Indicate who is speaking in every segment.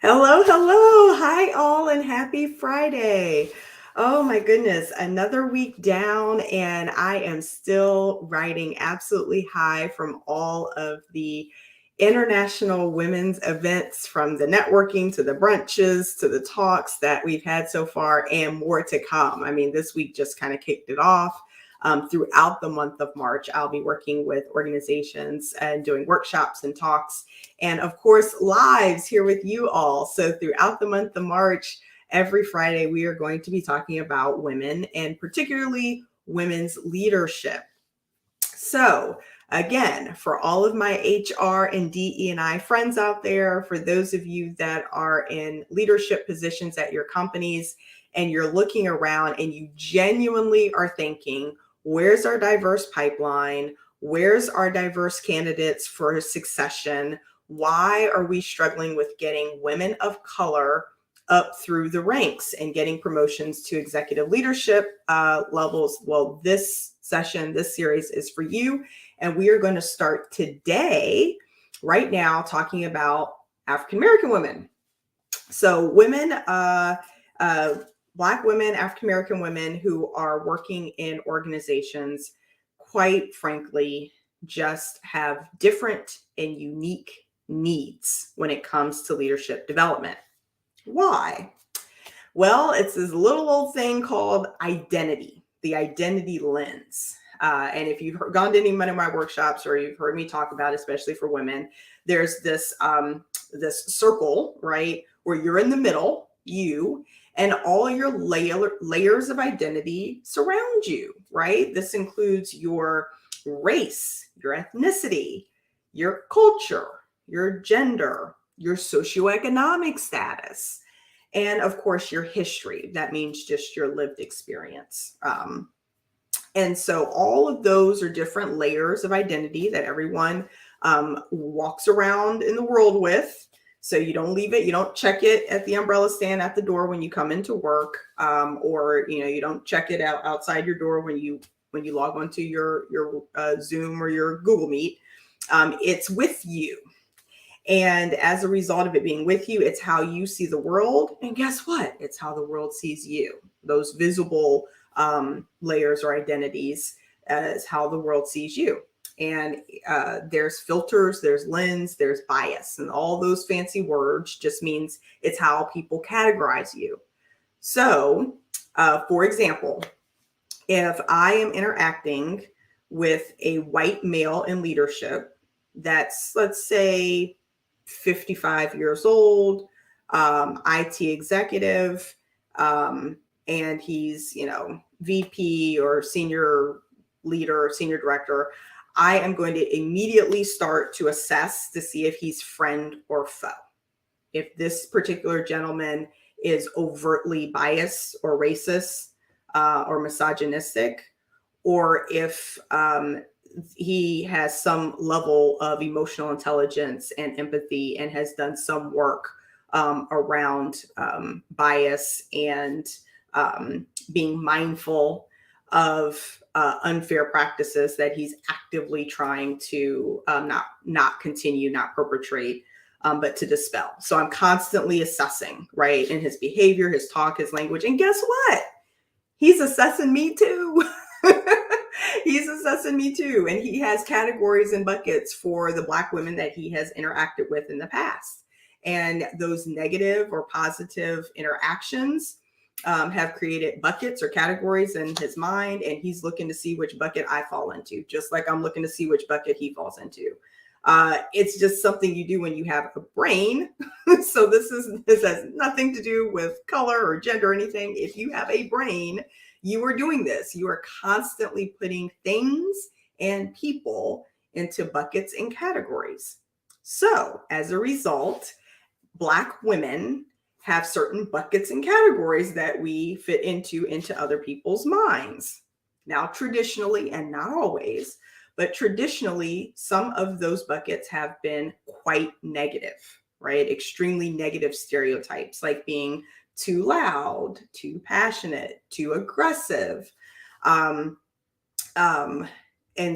Speaker 1: Hello, hello. Hi, all, and happy Friday. Oh, my goodness. Another week down, and I am still riding absolutely high from all of the international women's events, from the networking to the brunches to the talks that we've had so far, and more to come. I mean, this week just kind of kicked it off. Throughout the month of March, I'll be working with organizations and doing workshops and talks and of course, lives here with you all. So throughout the month of March, every Friday, we are going to be talking about women and particularly women's leadership. So again, for all of my HR and DE&I friends out there, for those of you that are in leadership positions at your companies and you're looking around and you genuinely are thinking, where's our diverse pipeline? Where's our diverse candidates for succession? Why are we struggling with getting women of color up through the ranks and getting promotions to executive leadership levels? Well, this series is for you. And we are going to start today, right now, talking about African American women. So women, Black women, African American women who are working in organizations, quite frankly, just have different and unique needs when it comes to leadership development. Why? Well, it's this little old thing called identity, the identity lens. And if you've gone to any of my workshops or you've heard me talk about, especially for women, there's this circle, right, where you're in the middle, you, and all your layers of identity surround you, right? This includes your race, your ethnicity, your culture, your gender, your socioeconomic status, and of course your history. That means just your lived experience. And so all of those are different layers of identity that everyone walks around in the world with. So you don't leave it, you don't check it at the umbrella stand at the door when you come into work, or you don't check it out outside your door when you log onto your Zoom or your Google Meet. It's with you. And as a result of it being with you, it's how you see the world. And guess what? It's how the world sees you. Those visible layers or identities is how the world sees you. And there's filters, there's lens, there's bias, and all those fancy words just means it's how people categorize you. So, for example, if I am interacting with a white male in leadership that's, let's say, 55 years old, IT executive, and he's, VP or senior leader, senior director, I am going to immediately start to assess to see if he's friend or foe. If this particular gentleman is overtly biased or racist or misogynistic, or if he has some level of emotional intelligence and empathy and has done some work around bias and being mindful of unfair practices that he's actively trying to not continue, not perpetrate, but to dispel. So I'm constantly assessing, right, in his behavior, his talk, his language. And guess what? He's assessing me too. He's assessing me too. And he has categories and buckets for the Black women that he has interacted with in the past. And those negative or positive interactions have created buckets or categories in his mind. And he's looking to see which bucket I fall into, just like I'm looking to see which bucket he falls into. It's just something you do when you have a brain. So this has nothing to do with color or gender or anything. If you have a brain, you are doing this. You are constantly putting things and people into buckets and categories. So as a result, Black women have certain buckets and categories that we fit into other people's minds. Now, traditionally, and not always, but traditionally, some of those buckets have been quite negative, right? Extremely negative stereotypes, like being too loud, too passionate, too aggressive. And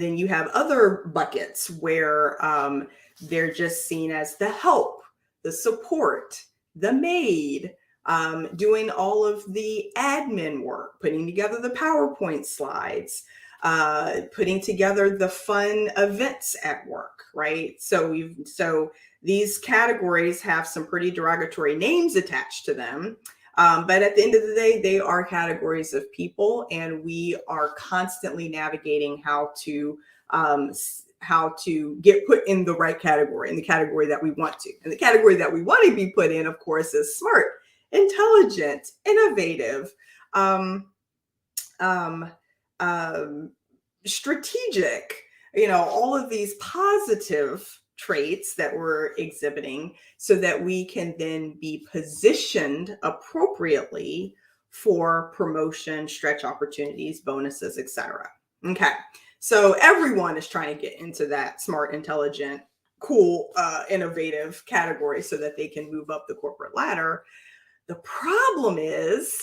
Speaker 1: then you have other buckets where they're just seen as the help, the support, the maid, doing all of the admin work, putting together the PowerPoint slides, putting together the fun events at work, right? So these categories have some pretty derogatory names attached to them. But at the end of the day, they are categories of people, and we are constantly navigating how to get put in the right category, in the category that we want to. And the category that we want to be put in, of course, is smart, intelligent, innovative, strategic, all of these positive traits that we're exhibiting, so that we can then be positioned appropriately for promotion, stretch opportunities, bonuses, etc. Okay. So everyone is trying to get into that smart, intelligent, cool, innovative category so that they can move up the corporate ladder. The problem is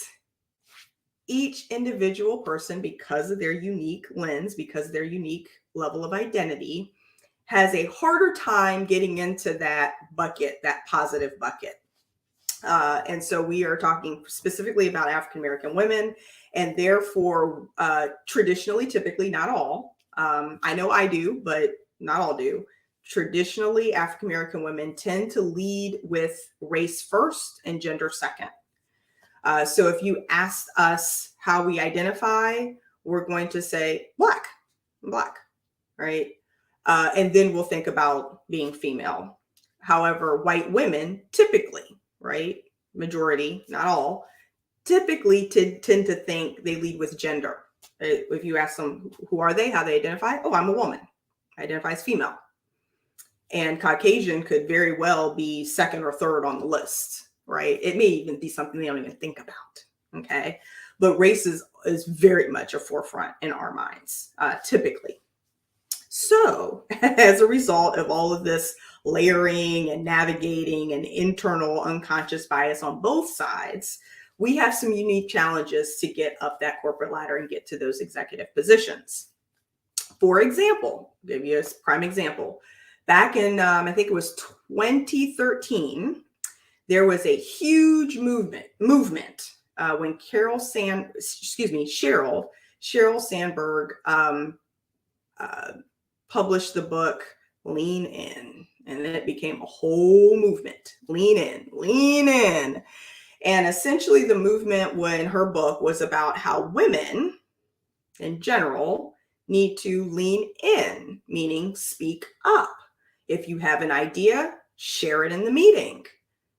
Speaker 1: each individual person, because of their unique lens, because of their unique level of identity, has a harder time getting into that bucket, that positive bucket. And so we are talking specifically about African-American women, and therefore, traditionally, typically, not all, I know I do, but not all do. Traditionally, African-American women tend to lead with race first and gender second. So if you asked us how we identify, we're going to say Black, right? And then we'll think about being female. However, white women typically, right, majority, not all, typically tend to think they lead with gender. If you ask them, who are they, how they identify? Oh, I'm a woman. I identify as female. And Caucasian could very well be second or third on the list, right? It may even be something they don't even think about, okay? But race is very much a forefront in our minds, typically. So as a result of all of this layering and navigating and internal unconscious bias on both sides, we have some unique challenges to get up that corporate ladder and get to those executive positions. For example, I'll give you a prime example. Back in, I think it was 2013, there was a huge movement when Sheryl Sandberg published the book Lean In, and then it became a whole movement. Lean in. And essentially the movement in her book was about how women in general need to lean in, meaning speak up. If you have an idea, share it in the meeting.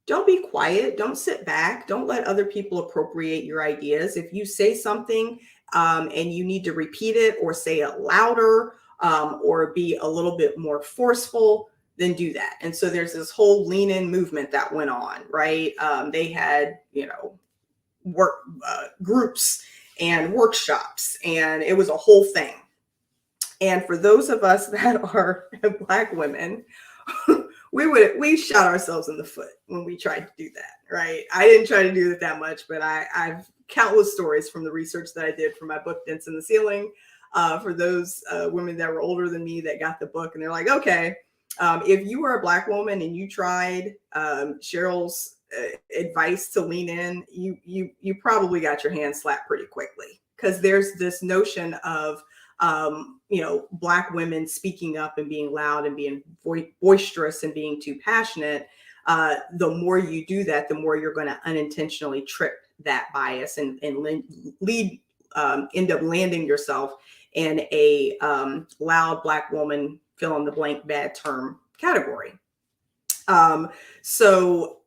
Speaker 1: Don't be quiet. Don't sit back. Don't let other people appropriate your ideas. If you say something and you need to repeat it or say it louder or be a little bit more forceful, then do that. And so there's this whole lean in movement that went on, right? They had, work groups and workshops, and it was a whole thing. And for those of us that are Black women, we shot ourselves in the foot when we tried to do that, right? I didn't try to do it that much, but I've countless stories from the research that I did for my book, Dents in the Ceiling, for those women that were older than me that got the book, and they're like, okay, if you were a Black woman and you tried Cheryl's advice to lean in, you probably got your hand slapped pretty quickly, because there's this notion of Black women speaking up and being loud and being boisterous and being too passionate. The more you do that, the more you're going to unintentionally trip that bias and end up landing yourself in a loud Black woman, fill in the blank bad term category. So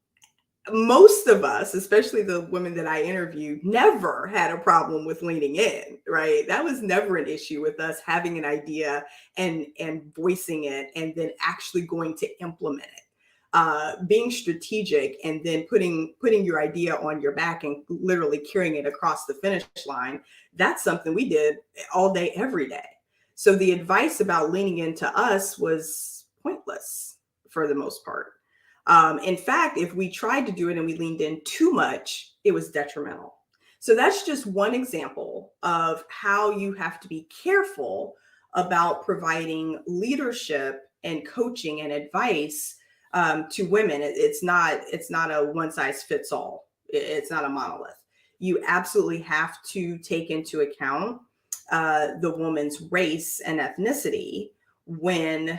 Speaker 1: most of us, especially the women that I interviewed, never had a problem with leaning in, right? That was never an issue with us having an idea and voicing it and then actually going to implement it. Being strategic and then putting your idea on your back and literally carrying it across the finish line, that's something we did all day, every day. So the advice about leaning into us was pointless for the most part. In fact, if we tried to do it and we leaned in too much, it was detrimental. So that's just one example of how you have to be careful about providing leadership and coaching and advice to women. It's not a one size fits all. It's not a monolith. You absolutely have to take into account the woman's race and ethnicity when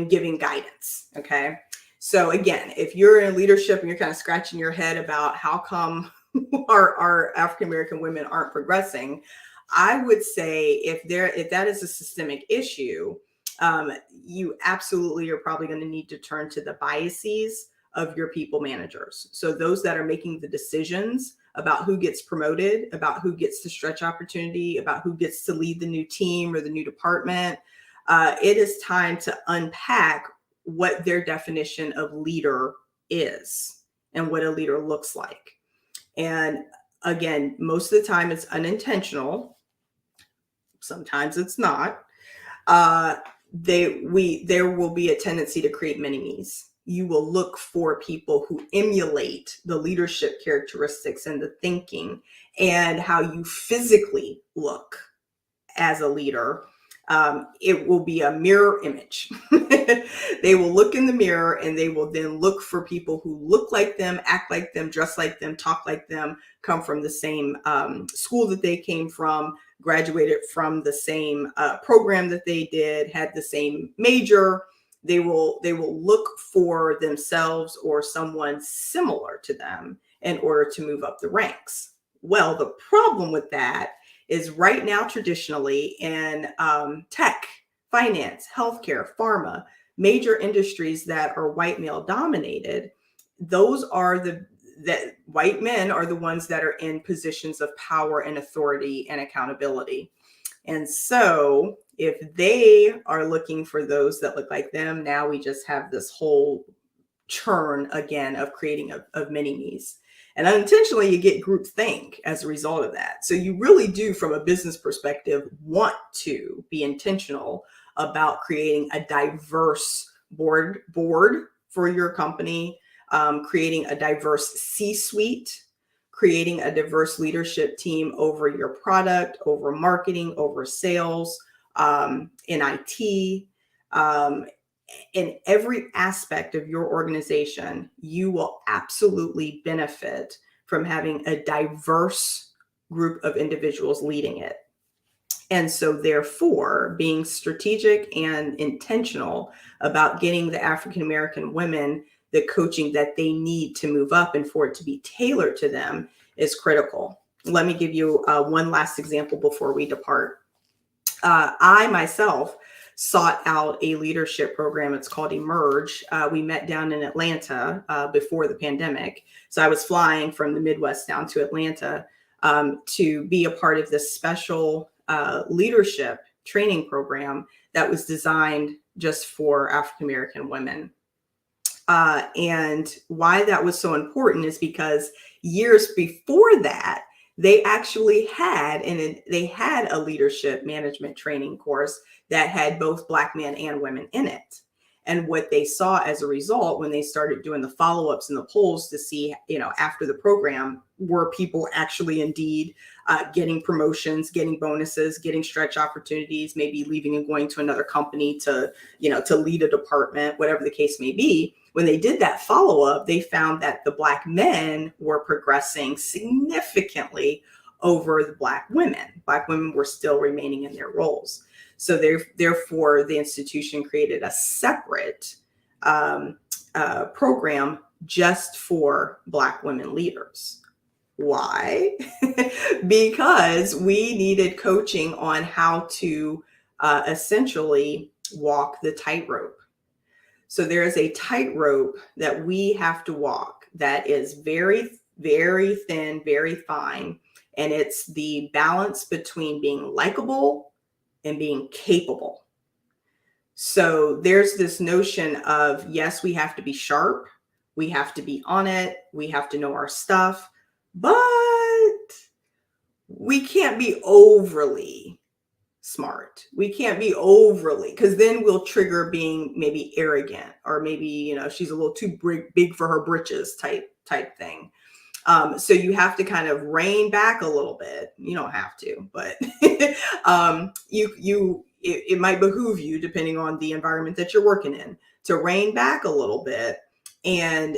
Speaker 1: giving guidance. Okay. So again, if you're in leadership and you're kind of scratching your head about how come our African American women aren't progressing, I would say if that is a systemic issue, you absolutely are probably going to need to turn to the biases of your people managers. So those that are making the decisions about who gets promoted, about who gets the stretch opportunity, about who gets to lead the new team or the new department, it is time to unpack what their definition of leader is and what a leader looks like. And again, most of the time it's unintentional. Sometimes it's not. There will be a tendency to create mini-me's. You will look for people who emulate the leadership characteristics and the thinking and how you physically look as a leader. It will be a mirror image. They will look in the mirror and they will then look for people who look like them, act like them, dress like them, talk like them, come from the same school that they came from, graduated from the same program that they did, had the same major. They will look for themselves or someone similar to them in order to move up the ranks. Well, the problem with that is right now, traditionally in tech, finance, healthcare, pharma, major industries that are white male dominated, those are that white men are the ones that are in positions of power and authority and accountability. And so if they are looking for those that look like them, now we just have this whole churn again of creating of mini-me's. And unintentionally, you get groupthink as a result of that. So you really do, from a business perspective, want to be intentional about creating a diverse board for your company, creating a diverse C-suite, creating a diverse leadership team over your product, over marketing, over sales, in IT. In every aspect of your organization, you will absolutely benefit from having a diverse group of individuals leading it. And so therefore, being strategic and intentional about getting the African American women the coaching that they need to move up and for it to be tailored to them is critical. Let me give you one last example before we depart. I myself sought out a leadership program. It's called Emerge. We met down in Atlanta before the pandemic. So I was flying from the Midwest down to Atlanta to be a part of this special leadership training program that was designed just for African American women. And why that was so important is because years before that, they actually had, and they had a leadership management training course that had both Black men and women in it. And what they saw as a result, when they started doing the follow-ups and the polls to see, after the program, were people actually indeed getting promotions, getting bonuses, getting stretch opportunities, maybe leaving and going to another company to lead a department, whatever the case may be. When they did that follow-up, they found that the Black men were progressing significantly over the Black women. Black women were still remaining in their roles. So therefore, the institution created a separate program just for Black women leaders. Why? Because we needed coaching on how to essentially walk the tightrope. So there is a tightrope that we have to walk that is very, very thin, very fine. And it's the balance between being likable and being capable. So there's this notion of, yes, we have to be sharp. We have to be on it. We have to know our stuff, but we can't be overly smart. We can't be overly, because then we'll trigger being maybe arrogant, or maybe, she's a little too big for her britches type thing. So you have to kind of rein back a little bit. You don't have to, but it might behoove you, depending on the environment that you're working in, to rein back a little bit and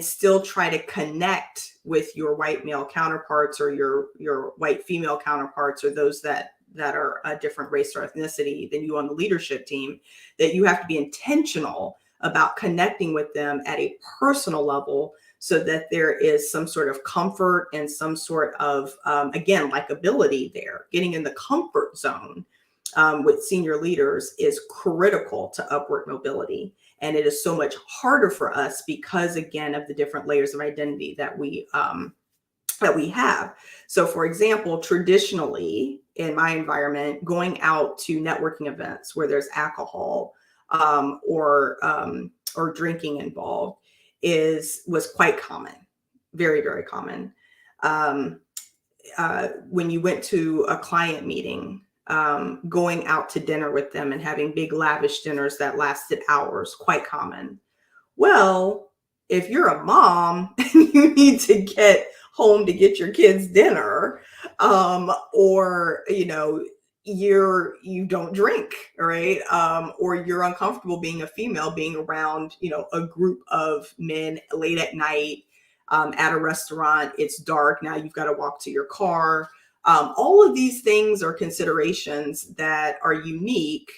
Speaker 1: still try to connect with your white male counterparts or your white female counterparts, or those that are a different race or ethnicity than you on the leadership team, that you have to be intentional about connecting with them at a personal level, so that there is some sort of comfort and some sort of, again, likability there. Getting in the comfort zone with senior leaders is critical to upward mobility. And it is so much harder for us because, again, of the different layers of identity that we have. So, for example, traditionally in my environment, going out to networking events where there's alcohol or drinking involved was quite common, very, very common. When you went to a client meeting, going out to dinner with them and having big lavish dinners that lasted hours, quite common. Well, if you're a mom and you need to get home to get your kids dinner, or you don't drink, right? Or you're uncomfortable being a female, being around a group of men late at night, at a restaurant. It's dark now, you've got to walk to your car. All of these things are considerations that are unique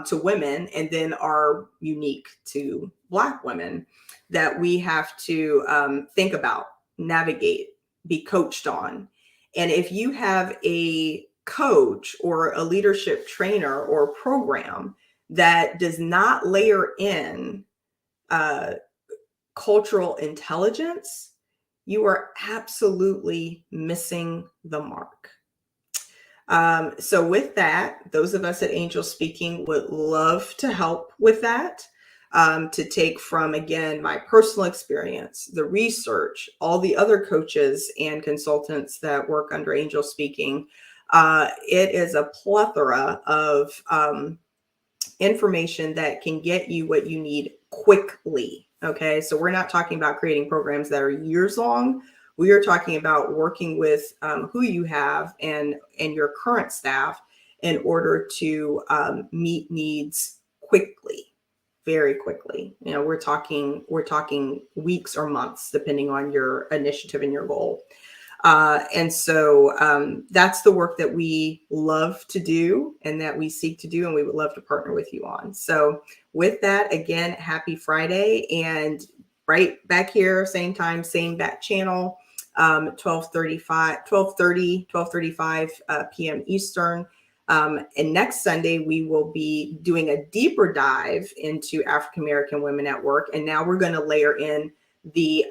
Speaker 1: to women, and then are unique to Black women, that we have to think about, navigate, be coached on. And if you have a coach or a leadership trainer or program that does not layer in cultural intelligence, you are absolutely missing the mark. So with that, those of us at Angel Speaking would love to help with that, to take from, again, my personal experience, the research, all the other coaches and consultants that work under Angel Speaking. It is a plethora of information that can get you what you need quickly. Okay, so we're not talking about creating programs that are years long. We are talking about working with who you have and your current staff in order to meet needs quickly, very quickly. We're talking weeks or months, depending on your initiative and your goal. And so that's the work that we love to do and that we seek to do, and we would love to partner with you on. So with that, again, happy Friday, and right back here, same time, same bat channel, 12:35 p.m. Eastern. And next Sunday, we will be doing a deeper dive into African American women at work. And now we're going to layer in the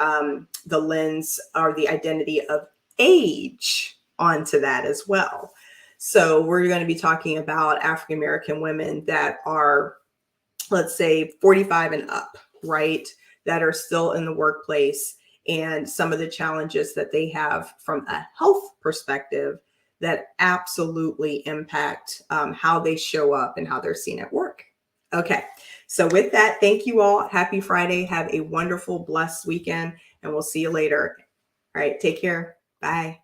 Speaker 1: lens or the identity of age onto that as well. So we're going to be talking about African American women that are, let's say, 45 and up, right? That are still in the workplace, and some of the challenges that they have from a health perspective that absolutely impact how they show up and how they're seen at work. Okay, so with that, thank you all. Happy Friday. Have a wonderful, blessed weekend, and we'll see you later. All right, take care. Bye.